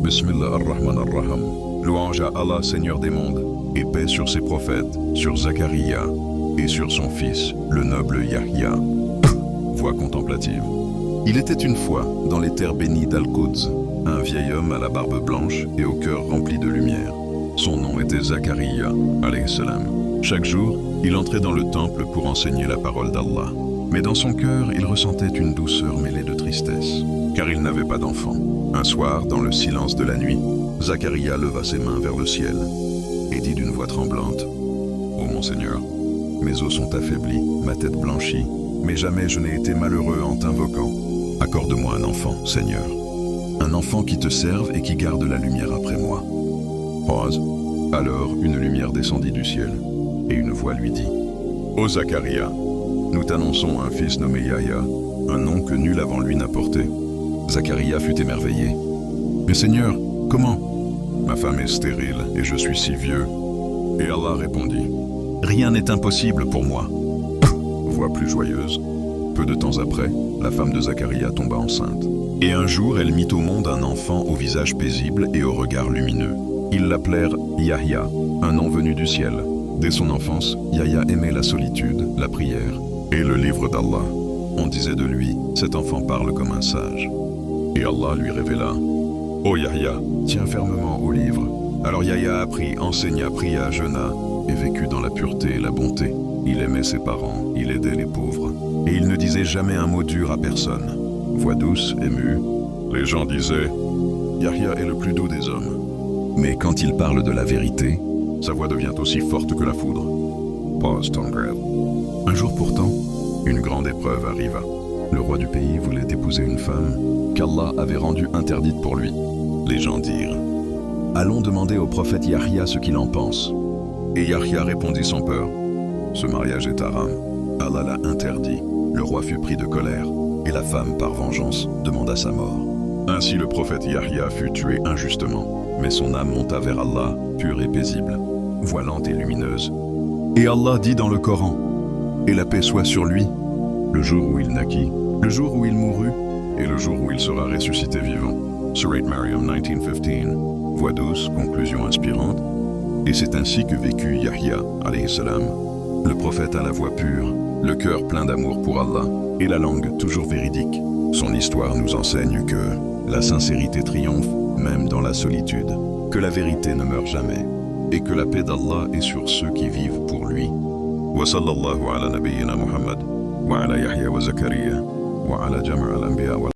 Bismillah ar-Rahman ar-Rahim. Louange à Allah, Seigneur des mondes, et paix sur ses prophètes, sur Zacharia, et sur son fils, le noble Yahya. Voix contemplative. Il était une fois, dans les terres bénies d'Al-Quds, un vieil homme à la barbe blanche et au cœur rempli de lumière. Son nom était Zacharia, alayhi salam. Chaque jour, il entrait dans le temple pour enseigner la parole d'Allah. Mais dans son cœur, il ressentait une douceur mêlée de tristesse, car il n'avait pas d'enfant. Un soir, dans le silence de la nuit, Zacharia leva ses mains vers le ciel et dit d'une voix tremblante: « Ô mon Seigneur, mes os sont affaiblis, ma tête blanchit, mais jamais je n'ai été malheureux en t'invoquant. Accorde-moi un enfant, Seigneur, un enfant qui te serve et qui garde la lumière après moi. » Pause. Alors, une lumière descendit du ciel, et une voix lui dit: « Ô Zacharia, nous t'annonçons un fils nommé Yahya, un nom que nul avant lui n'a porté. » Zacharia fut émerveillé. « Mais Seigneur, comment? Ma femme est stérile et je suis si vieux. » Et Allah répondit: « Rien n'est impossible pour moi. » Voix plus joyeuse. Peu de temps après, la femme de Zacharia tomba enceinte. Et un jour, elle mit au monde un enfant au visage paisible et au regard lumineux. Ils l'appelèrent Yahya, un nom venu du ciel. Dès son enfance, Yahya aimait la solitude, la prière et le livre d'Allah. On disait de lui: cet enfant parle comme un sage. Et Allah lui révéla: « Ô Yahya, tiens fermement au livre. » Alors Yahya apprit, enseigna, pria, jeûna et vécut dans la pureté et la bonté. Il aimait ses parents, il aidait les pauvres. Et il ne disait jamais un mot dur à personne. Voix douce, émue, les gens disaient: « Yahya est le plus doux des hommes. » Mais quand il parle de la vérité, sa voix devient aussi forte que la foudre. Pause temporaire. Un jour pourtant, une grande épreuve arriva. Le roi du pays voulait épouser une femme qu'Allah avait rendue interdite pour lui. Les gens dirent: « Allons demander au prophète Yahya ce qu'il en pense. » Et Yahya répondit sans peur: « Ce mariage est haram. Allah l'a interdit. » Le roi fut pris de colère, et la femme, par vengeance, demanda sa mort. Ainsi le prophète Yahya fut tué injustement, mais son âme monta vers Allah, pure et paisible, voilante et lumineuse. Et Allah dit dans le Coran: « Et la paix soit sur lui, le jour où il naquit, le jour où il mourut, et le jour où il sera ressuscité vivant. » Surat Maryam 19:15. Voix douce, conclusion inspirante. Et c'est ainsi que vécut Yahya, alayhi salam. Le prophète a la voix pure, le cœur plein d'amour pour Allah, et la langue toujours véridique. Son histoire nous enseigne que la sincérité triomphe même dans la solitude, que la vérité ne meurt jamais, et que la paix d'Allah est sur ceux qui vivent pour lui. Wa sallallahu ala nabiyyina Muhammad, wa ala Yahya wa Zakaria, wa ala jama' al-anbiya wa